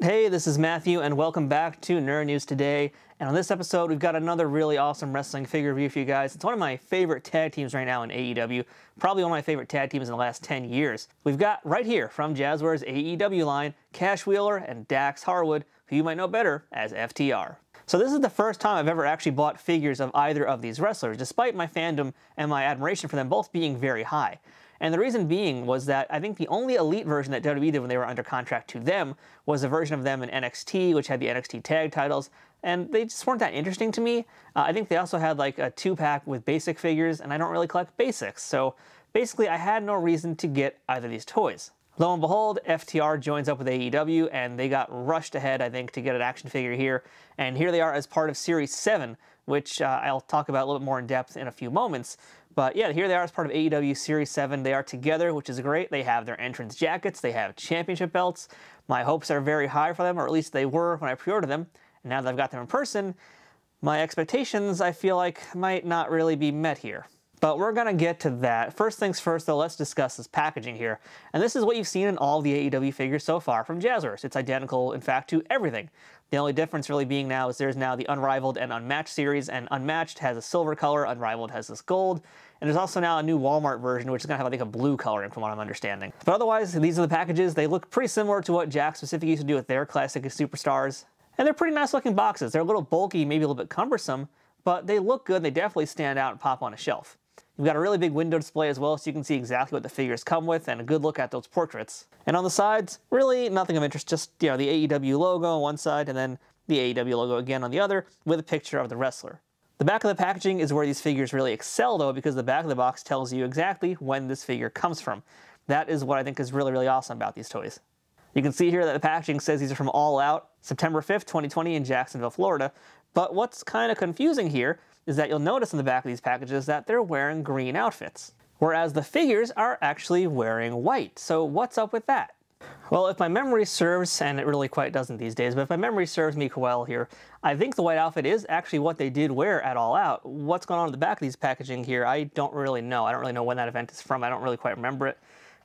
Hey, this is Matthew, and welcome back to Nerd News Today. And on this episode, we've got another really awesome wrestling figure review for you guys. It's one of my favorite tag teams right now in AEW, probably one of my favorite tag teams in the last 10 years. We've got right here from Jazwares' AEW line, Wheeler and Dax Harwood, who you might know better as FTR. So this is the first time I've ever actually bought figures of either of these wrestlers, despite my fandom and my admiration for them both being very high. And the reason being was that I think the only elite version that WWE did when they were under contract to them was a version of them in NXT, which had the NXT tag titles, and they just weren't that interesting to me. I think they also had like a 2-pack with basic figures, and I don't really collect basics, so basically I had no reason to get either of these toys. Lo and behold, FTR joins up with AEW, and they got rushed ahead, I think, to get an action figure here, and here they are as part of Series 7, which I'll talk about a little bit more in depth in a few moments. But yeah, here they are as part of AEW Series 7. They are together, which is great. They have their entrance jackets. They have championship belts. My hopes are very high for them, or at least they were when I pre-ordered them. And now that I've got them in person, my expectations, I feel like, might not really be met here. But we're going to get to that. First things first, though, let's discuss this packaging here. And this is what you've seen in all the AEW figures so far from Jazwares. It's identical, in fact, to everything. The only difference really being now is there's now the Unrivaled and Unmatched series, and Unmatched has a silver color, Unrivaled has this gold, and there's also now a new Walmart version, which is going to have, I think, a blue coloring from what I'm understanding. But otherwise, these are the packages. They look pretty similar to what Jack specifically used to do with their classic superstars. And they're pretty nice looking boxes. They're a little bulky, maybe a little bit cumbersome, but they look good. They definitely stand out and pop on a shelf. You've got a really big window display as well, so you can see exactly what the figures come with and a good look at those portraits. And on the sides, really nothing of interest, just the AEW logo on one side and then the AEW logo again on the other with a picture of the wrestler. The back of the packaging is where these figures really excel though, because the back of the box tells you exactly when this figure comes from. That is what I think is really, really awesome about these toys. You can see here that the packaging says these are from All Out, September 5th, 2020 in Jacksonville, Florida. But what's kind of confusing here is that you'll notice in the back of these packages that they're wearing green outfits, whereas the figures are actually wearing white. So what's up with that? Well, if my memory serves, and it really quite doesn't these days, but if my memory serves me well here, I think the white outfit is actually what they did wear at All Out. What's going on at the back of these packaging here, I don't really know. I don't really know when that event is from. I don't really quite remember it.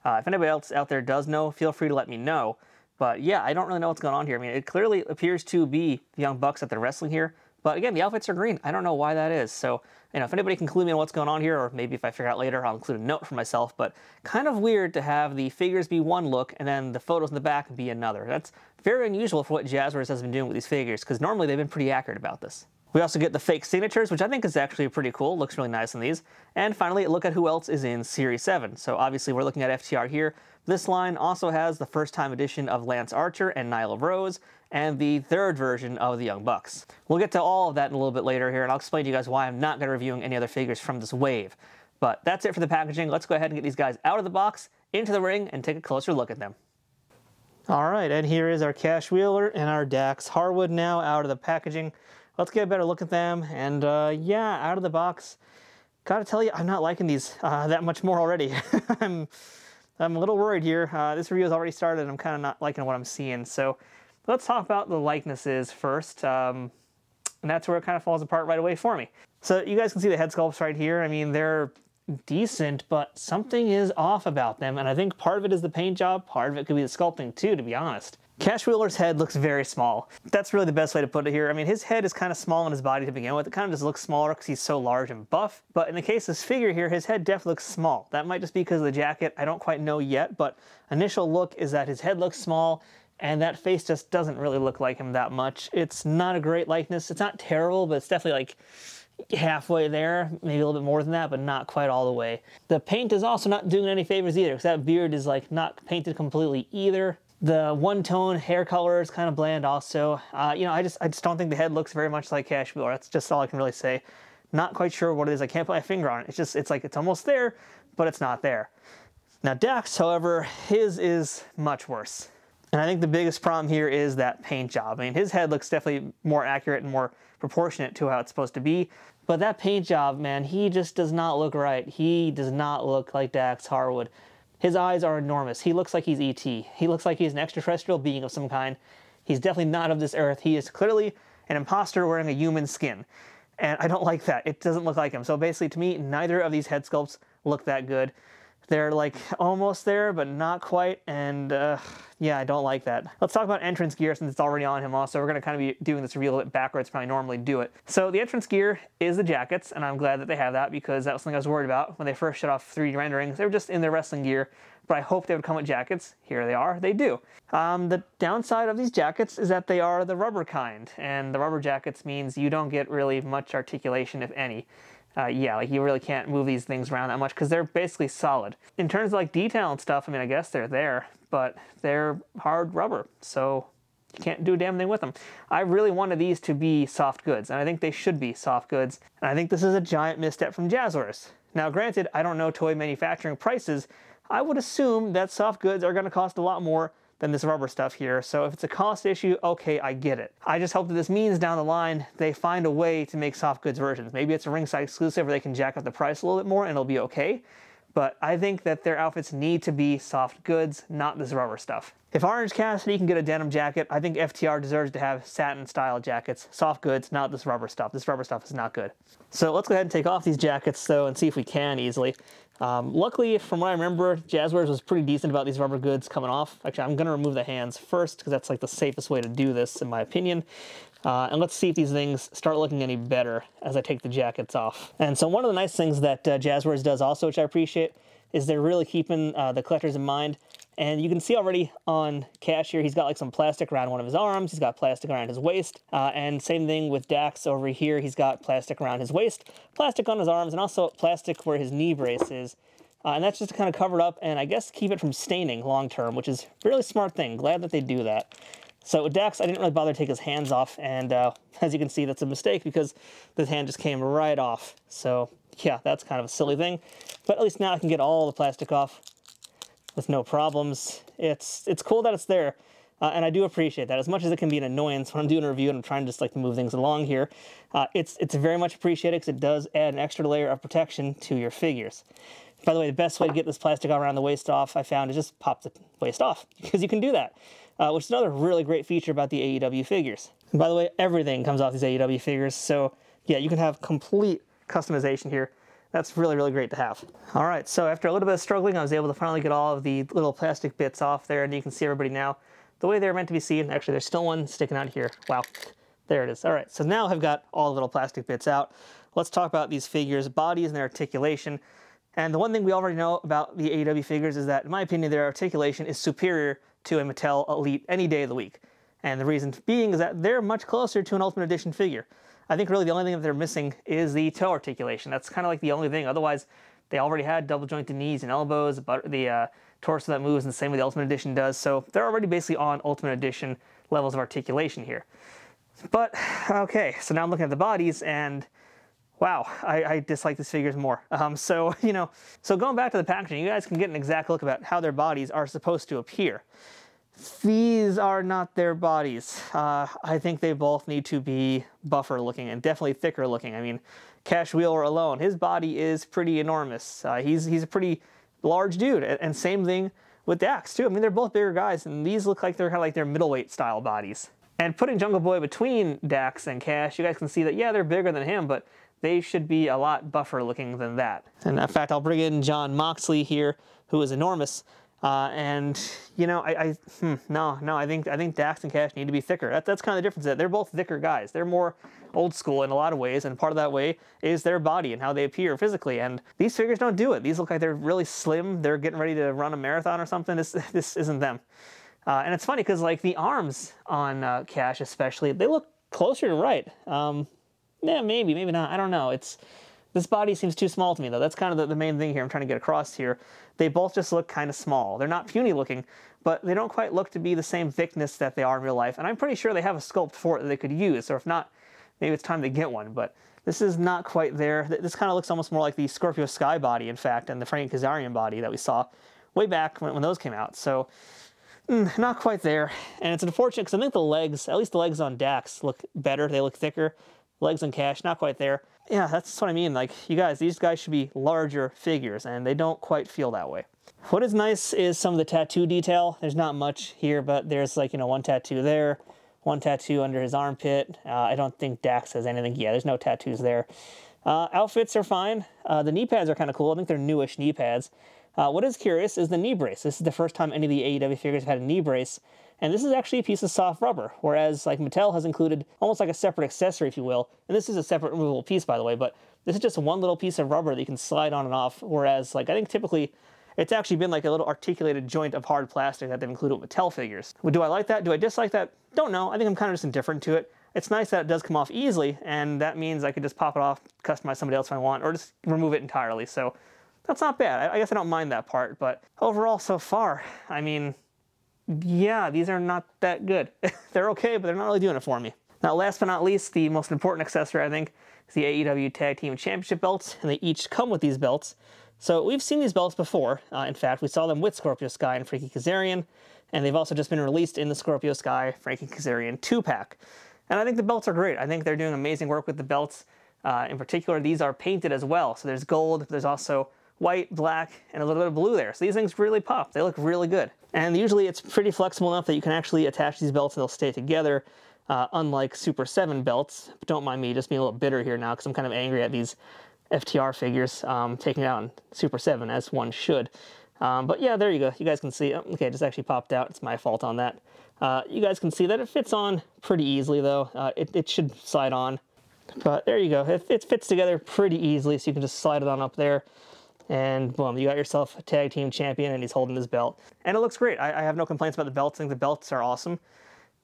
If anybody else out there does know, feel free to let me know. But yeah, I don't really know what's going on here. I mean, it clearly appears to be the Young Bucks that they're wrestling here. But again, the outfits are green. I don't know why that is. So, if anybody can clue me on what's going on here, or maybe if I figure out later, I'll include a note for myself. But kind of weird to have the figures be one look and then the photos in the back be another. That's very unusual for what Jazwares has been doing with these figures, because normally they've been pretty accurate about this. We also get the fake signatures, which I think is actually pretty cool. Looks really nice on these. And finally, look at who else is in Series 7. So obviously we're looking at FTR here. This line also has the first-time edition of Lance Archer and Nyla Rose, and the third version of the Young Bucks. We'll get to all of that in a little bit later here, and I'll explain to you guys why I'm not going to be reviewing any other figures from this wave. But that's it for the packaging. Let's go ahead and get these guys out of the box, into the ring, and take a closer look at them. All right, and here is our Wheeler and our Dax Harwood now out of the packaging. Let's get a better look at them, and yeah, out of the box. Gotta tell you, I'm not liking these that much more already. I'm a little worried here. This review has already started, and I'm kind of not liking what I'm seeing. So let's talk about the likenesses first, and that's where it kind of falls apart right away for me. So you guys can see the head sculpts right here. I mean, they're decent, but something is off about them, and I think part of it is the paint job, part of it could be the sculpting too, to be honest. Wheeler's head looks very small. That's really the best way to put it here. I mean, his head is kind of small on his body to begin with. It kind of just looks smaller because he's so large and buff. But in the case of this figure here, his head definitely looks small. That might just be because of the jacket. I don't quite know yet, but initial look is that his head looks small, and that face just doesn't really look like him that much. It's not a great likeness. It's not terrible, but it's definitely like halfway there, maybe a little bit more than that, but not quite all the way. The paint is also not doing any favors either, because that beard is like not painted completely either. The one-tone hair color is kind of bland also. I just don't think the head looks very much like Wheeler. That's just all I can really say. Not quite sure what it is. I can't put my finger on it. It's like it's almost there, but it's not there. Now Dax, however, his is much worse. And I think the biggest problem here is that paint job. I mean, his head looks definitely more accurate and more proportionate to how it's supposed to be. But that paint job, man, he just does not look right. He does not look like Dax Harwood. His eyes are enormous. He looks like he's E.T. He looks like he's an extraterrestrial being of some kind. He's definitely not of this earth. He is clearly an imposter wearing a human skin. And I don't like that. It doesn't look like him. So basically, to me, neither of these head sculpts look that good. They're like almost there, but not quite, and yeah, I don't like that. Let's talk about entrance gear since it's already on him also. We're going to kind of be doing this reveal a bit backwards from how I normally do it. So the entrance gear is the jackets, and I'm glad that they have that because that was something I was worried about when they first shut off 3D renderings. They were just in their wrestling gear, but I hoped they would come with jackets. Here they are. They do. The downside of these jackets is that they are the rubber kind, and the rubber jackets means you don't get really much articulation, if any. Yeah, like you really can't move these things around that much because they're basically solid. In terms of like detail and stuff, I mean, I guess they're there, but they're hard rubber, so you can't do a damn thing with them. I really wanted these to be soft goods, and I think they should be soft goods, and I think this is a giant misstep from Jazwares. Now, granted, I don't know toy manufacturing prices. I would assume that soft goods are going to cost a lot more than this rubber stuff here, so if it's a cost issue, okay, I get it. I just hope that this means down the line they find a way to make soft goods versions. Maybe it's a ringside exclusive where they can jack up the price a little bit more and it'll be okay, but I think that their outfits need to be soft goods, not this rubber stuff. If Orange Cassidy can get a denim jacket, I think FTR deserves to have satin-style jackets, soft goods, not this rubber stuff. This rubber stuff is not good. So let's go ahead and take off these jackets, though, and see if we can easily. Luckily, from what I remember, Jazwares was pretty decent about these rubber goods coming off. Actually, I'm going to remove the hands first, because that's like the safest way to do this, in my opinion. And let's see if these things start looking any better as I take the jackets off. And so one of the nice things that Jazwares does also, which I appreciate, is they're really keeping the collectors in mind. And you can see already on Cash here, he's got like some plastic around one of his arms, he's got plastic around his waist, and same thing with Dax over here, he's got plastic around his waist, plastic on his arms, and also plastic where his knee brace is. And that's just to kind of cover it up and I guess keep it from staining long term, which is a really smart thing. Glad that they do that. So with Dax, I didn't really bother to take his hands off, and as you can see, that's a mistake because this hand just came right off. So yeah, that's kind of a silly thing, but at least now I can get all the plastic off with no problems. It's cool that it's there, and I do appreciate that. As much as it can be an annoyance when I'm doing a review and I'm trying to just like move things along here, it's very much appreciated because it does add an extra layer of protection to your figures. By the way, the best way to get this plastic around the waist off, I found, is just pop the waist off, because you can do that, which is another really great feature about the AEW figures. And by the way, everything comes off these AEW figures, so yeah, you can have complete customization here. That's really, really great to have. All right, so after a little bit of struggling, I was able to finally get all of the little plastic bits off there, and you can see everybody now the way they're meant to be seen. Actually, there's still one sticking out here. Wow, there it is. All right, so now I've got all the little plastic bits out. Let's talk about these figures' bodies and their articulation. And the one thing we already know about the AEW figures is that, in my opinion, their articulation is superior to a Mattel Elite any day of the week. And the reason being is that they're much closer to an Ultimate Edition figure. I think really the only thing that they're missing is the toe articulation. That's kind of like the only thing. Otherwise, they already had double jointed knees and elbows, but the torso that moves, and the same way the Ultimate Edition does. So they're already basically on Ultimate Edition levels of articulation here. But, okay, so now I'm looking at the bodies, and wow, I dislike these figures more. So going back to the packaging, you guys can get an exact look about how their bodies are supposed to appear. These are not their bodies. I think they both need to be buffer looking and definitely thicker looking. I mean, Cash Wheeler alone, his body is pretty enormous. He's a pretty large dude, and same thing with Dax too. I mean, they're both bigger guys, and these look like they're kind of like their middleweight style bodies. And putting Jungle Boy between Dax and Cash, you guys can see that, yeah, they're bigger than him, but they should be a lot buffer looking than that. And in fact, I'll bring in John Moxley here, who is enormous. And you know, I think Dax and Cash need to be thicker. That's kind of the difference. That they're both thicker guys. They're more old school in a lot of ways, and part of that way is their body and how they appear physically. And these figures don't do it. These look like they're really slim. They're getting ready to run a marathon or something. This isn't them. And it's funny because like the arms on Cash especially, they look closer to right. Yeah, maybe not. I don't know. This body seems too small to me, though. That's kind of the main thing here I'm trying to get across here. They both just look kind of small. They're not puny looking, but they don't quite look to be the same thickness that they are in real life. And I'm pretty sure they have a sculpt for it that they could use. Or if not, maybe it's time to get one. But this is not quite there. This kind of looks almost more like the Scorpio Sky body, in fact, and the Frank Kazarian body that we saw way back when those came out. So, not quite there. And it's unfortunate because I think the legs, at least the legs on Dax, look better. They look thicker. Legs on Cash, not quite there. Yeah, that's what I mean. Like, you guys, these guys should be larger figures, and they don't quite feel that way. What is nice is some of the tattoo detail. There's not much here, but there's like, one tattoo there, one tattoo under his armpit. I don't think Dax has anything. Yeah, there's no tattoos there. Outfits are fine. The knee pads are kind of cool. I think they're newish knee pads. What is curious is the knee brace. This is the first time any of the AEW figures have had a knee brace, and this is actually a piece of soft rubber, whereas like Mattel has included almost like a separate accessory, if you will, and this is a separate removable piece, by the way, but this is just one little piece of rubber that you can slide on and off, whereas like I think typically it's actually been like a little articulated joint of hard plastic that they've included with Mattel figures. Do I like that? Do I dislike that? Don't know. I think I'm kind of just indifferent to it. It's nice that it does come off easily, and that means I could just pop it off, customize somebody else if I want, or just remove it entirely. So that's not bad. I guess I don't mind that part, but overall so far, I mean, yeah, these are not that good. They're okay, but they're not really doing it for me. Now, last but not least, the most important accessory, I think, is the AEW Tag Team Championship belts, and they each come with these belts. So we've seen these belts before. In fact, we saw them with Scorpio Sky and Frankie Kazarian, and they've also just been released in the Scorpio Sky Frankie Kazarian 2-pack. And I think the belts are great. I think they're doing amazing work with the belts. In particular, these are painted as well. So there's gold, there's also white, black, and a little bit of blue there. So these things really pop. They look really good. And usually it's pretty flexible enough that you can actually attach these belts and they'll stay together, unlike Super 7 belts. But don't mind me just being a little bitter here now because I'm kind of angry at these FTR figures taking out Super 7, as one should. But yeah, there you go. You guys can see. Oh, okay, it just actually popped out. It's my fault on that. You guys can see that it fits on pretty easily, though. It should slide on. But there you go. It fits together pretty easily, so you can just slide it on up there. And boom, you got yourself a tag team champion, and he's holding his belt. And it looks great. I have no complaints about the belts. I think the belts are awesome.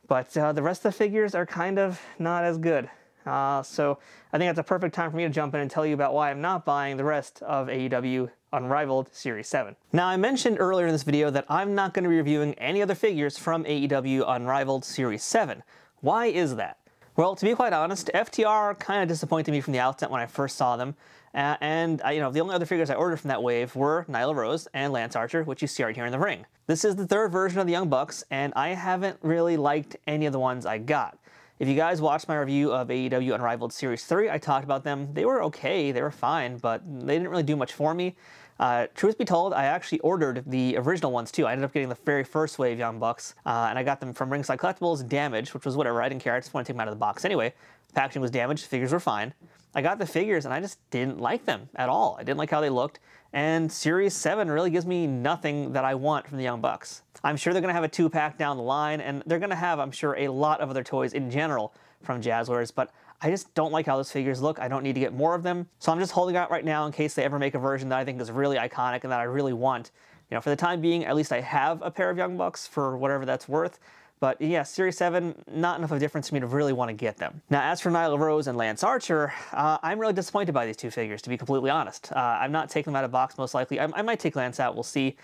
But the rest of the figures are kind of not as good. So I think that's a perfect time for me to jump in and tell you about why I'm not buying the rest of AEW Unrivaled Series 7. Now, I mentioned earlier in this video that I'm not going to be reviewing any other figures from AEW Unrivaled Series 7. Why is that? Well, to be quite honest, FTR kind of disappointed me from the outset when I first saw them. The only other figures I ordered from that wave were Nyla Rose and Lance Archer, which you see right here in the ring. This is the third version of the Young Bucks, and I haven't really liked any of the ones I got. If you guys watched my review of AEW Unrivaled Series 3, I talked about them. They were okay, they were fine, but they didn't really do much for me. Truth be told, I actually ordered the original ones too. I ended up getting the very first wave Young Bucks, and I got them from Ringside Collectibles, damaged, which was whatever, I didn't care, I just wanted to take them out of the box anyway. The packaging was damaged, the figures were fine. I got the figures and I just didn't like them at all. I didn't like how they looked, and Series 7 really gives me nothing that I want from the Young Bucks. I'm sure they're going to have a 2-pack down the line, and they're going to have, I'm sure, a lot of other toys in general from Jazwares, but I just don't like how those figures look. I don't need to get more of them, so I'm just holding out right now in case they ever make a version that I think is really iconic and that I really want. You know, for the time being, at least I have a pair of Young Bucks for whatever that's worth. But yeah, Series 7, not enough of a difference for me to really want to get them. Now, as for Nyla Rose and Lance Archer, I'm really disappointed by these two figures, to be completely honest. I'm not taking them out of the box, most likely. I might take Lance out, we'll see.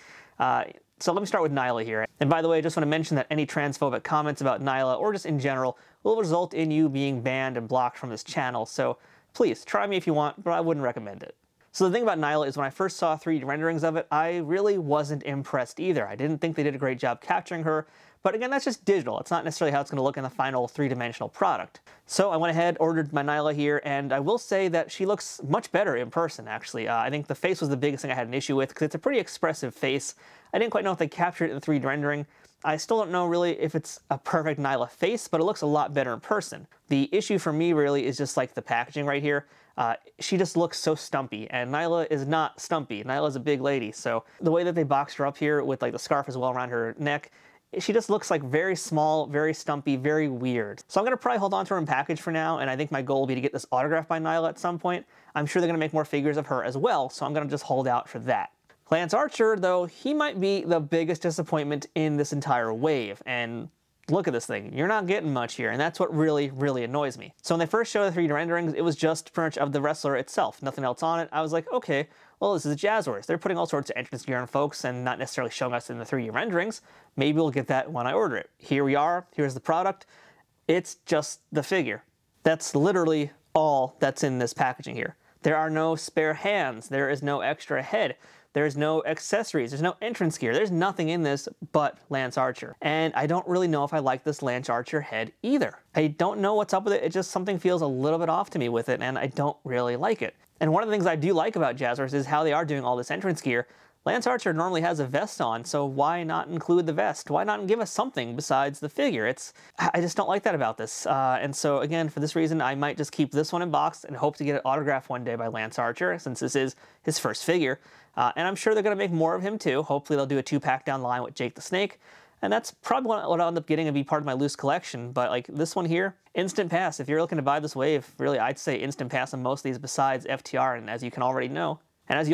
So let me start with Nyla here. And by the way, I just want to mention that any transphobic comments about Nyla, or just in general, will result in you being banned and blocked from this channel. So please, try me if you want, but I wouldn't recommend it. So the thing about Nyla is when I first saw 3D renderings of it, I really wasn't impressed either. I didn't think they did a great job capturing her. But again, that's just digital. It's not necessarily how it's going to look in the final 3-dimensional product. So I went ahead, ordered my Nyla here, and I will say that she looks much better in person, actually. I think the face was the biggest thing I had an issue with, because it's a pretty expressive face. I didn't quite know if they captured it in the 3D rendering. I still don't know really if it's a perfect Nyla face, but it looks a lot better in person. The issue for me really is just like the packaging right here. She just looks so stumpy, and Nyla is not stumpy. Nyla's a big lady, so the way that they boxed her up here with like the scarf as well around her neck, she just looks like very small, very stumpy, very weird. So I'm going to probably hold on to her in package for now, and I think my goal will be to get this autographed by Nyla at some point. I'm sure they're going to make more figures of her as well, so I'm going to just hold out for that. Lance Archer, though, he might be the biggest disappointment in this entire wave, and look at this thing. You're not getting much here, and that's what really, really annoys me. So when they first showed the 3D renderings, it was just pretty much of the wrestler itself, nothing else on it. I was like, okay, well, this is a Jazwares. They're putting all sorts of entrance gear on folks and not necessarily showing us in the 3D renderings. Maybe we'll get that when I order it. Here we are. Here's the product. It's just the figure. That's literally all that's in this packaging here. There are no spare hands. There is no extra head. There's no accessories. There's no entrance gear. There's nothing in this but Lance Archer. And I don't really know if I like this Lance Archer head either. I don't know what's up with it. It just, something feels a little bit off to me with it, and I don't really like it. And one of the things I do like about Jazwares is how they are doing all this entrance gear. Lance Archer normally has a vest on, so why not include the vest? Why not give us something besides the figure? I just don't like that about this. And so again, for this reason, I might just keep this one in box and hope to get it autographed one day by Lance Archer, since this is his first figure. And I'm sure they're going to make more of him too. Hopefully they'll do a 2-pack down the line with Jake the Snake. And that's probably what I'll end up getting and be part of my loose collection. But like this one here, instant pass. If you're looking to buy this wave, really I'd say instant pass on most of these besides FTR. And as you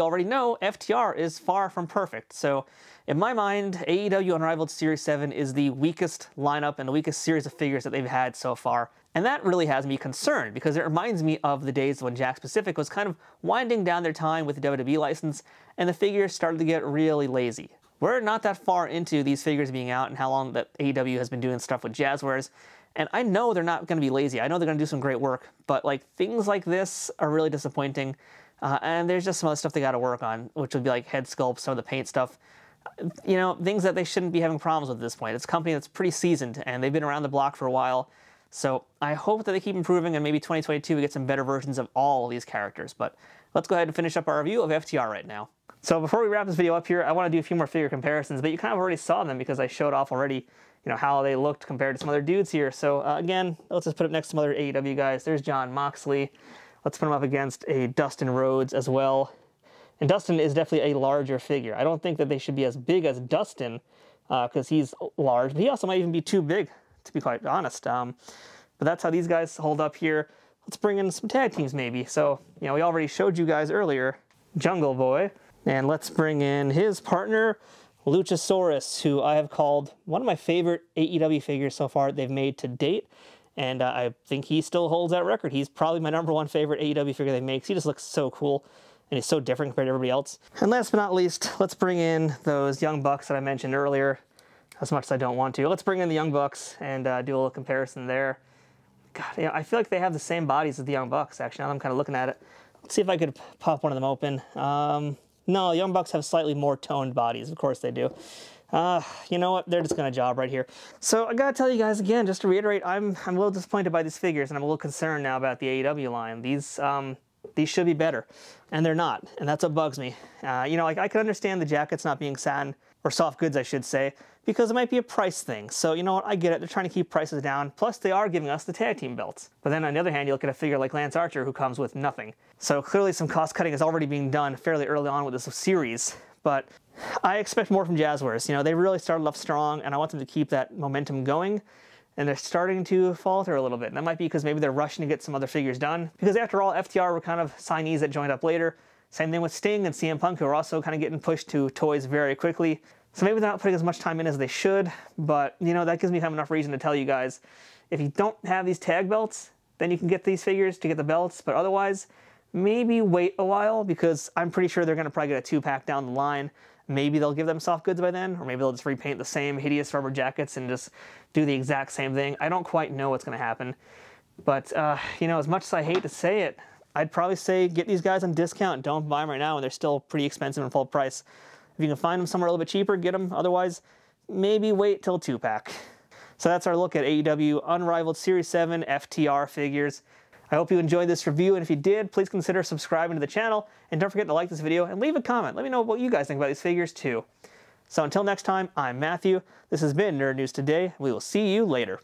already know, FTR is far from perfect. So in my mind, AEW Unrivaled Series 7 is the weakest lineup and the weakest series of figures that they've had so far. And that really has me concerned because it reminds me of the days when Jakks Pacific was kind of winding down their time with the WWE license and the figures started to get really lazy. We're not that far into these figures being out and how long that AEW has been doing stuff with Jazwares. And I know they're not going to be lazy. I know they're going to do some great work. But like things like this are really disappointing. And there's just some other stuff they got to work on, which would be like head sculpts, some of the paint stuff. You know, things that they shouldn't be having problems with at this point. It's a company that's pretty seasoned and they've been around the block for a while. So I hope that they keep improving and maybe 2022 we get some better versions of all of these characters. But let's go ahead and finish up our review of FTR right now. So before we wrap this video up here, I want to do a few more figure comparisons, but you kind of already saw them because I showed off already, you know, how they looked compared to some other dudes here. So again, let's just put up next to some other AEW guys. There's Jon Moxley. Let's put him up against a Dustin Rhodes as well. And Dustin is definitely a larger figure. I don't think that they should be as big as Dustin because he's large, but he also might even be too big, to be quite honest. But that's how these guys hold up here. Let's bring in some tag teams maybe. So, you know, we already showed you guys earlier Jungle Boy. And let's bring in his partner, Luchasaurus, who I have called one of my favorite AEW figures so far they've made to date. And I think he still holds that record. He's probably my #1 favorite AEW figure they make. He just looks so cool, and he's so different compared to everybody else. And last but not least, let's bring in those Young Bucks that I mentioned earlier, as much as I don't want to. Let's bring in the Young Bucks and do a little comparison there. God, you know, I feel like they have the same bodies as the Young Bucks, actually. Now I'm kind of looking at it. Let's see if I could pop one of them open. No, Young Bucks have slightly more toned bodies. Of course they do. You know what? They're just going to job right here. So I got to tell you guys again, just to reiterate, I'm a little disappointed by these figures, and I'm a little concerned now about the AEW line. These should be better, and they're not, and that's what bugs me. You know, like I can understand the jackets not being satin, or soft goods, I should say, because it might be a price thing. So, you know what? I get it. They're trying to keep prices down. Plus, they are giving us the tag team belts. But then on the other hand, you look at a figure like Lance Archer, who comes with nothing. So clearly some cost cutting is already being done fairly early on with this series. But I expect more from Jazwares. You know, they really started off strong, and I want them to keep that momentum going. And they're starting to falter a little bit. And that might be because maybe they're rushing to get some other figures done. Because after all, FTR were kind of signees that joined up later. Same thing with Sting and CM Punk, who are also kind of getting pushed to toys very quickly. So maybe they're not putting as much time in as they should, but, you know, that gives me enough reason to tell you guys, if you don't have these tag belts, then you can get these figures to get the belts, but otherwise, maybe wait a while, because I'm pretty sure they're going to probably get a 2-pack down the line. Maybe they'll give them soft goods by then, or maybe they'll just repaint the same hideous rubber jackets and just do the exact same thing. I don't quite know what's going to happen, but, you know, as much as I hate to say it, I'd probably say get these guys on discount. Don't buy them right now when they're still pretty expensive and full price. If you can find them somewhere a little bit cheaper, get them. Otherwise, maybe wait till 2-pack. So that's our look at AEW Unrivaled Series 7 FTR figures. I hope you enjoyed this review, and if you did, please consider subscribing to the channel, and don't forget to like this video and leave a comment. Let me know what you guys think about these figures too. So until next time, I'm Matthew. This has been Nerd News Today. We will see you later.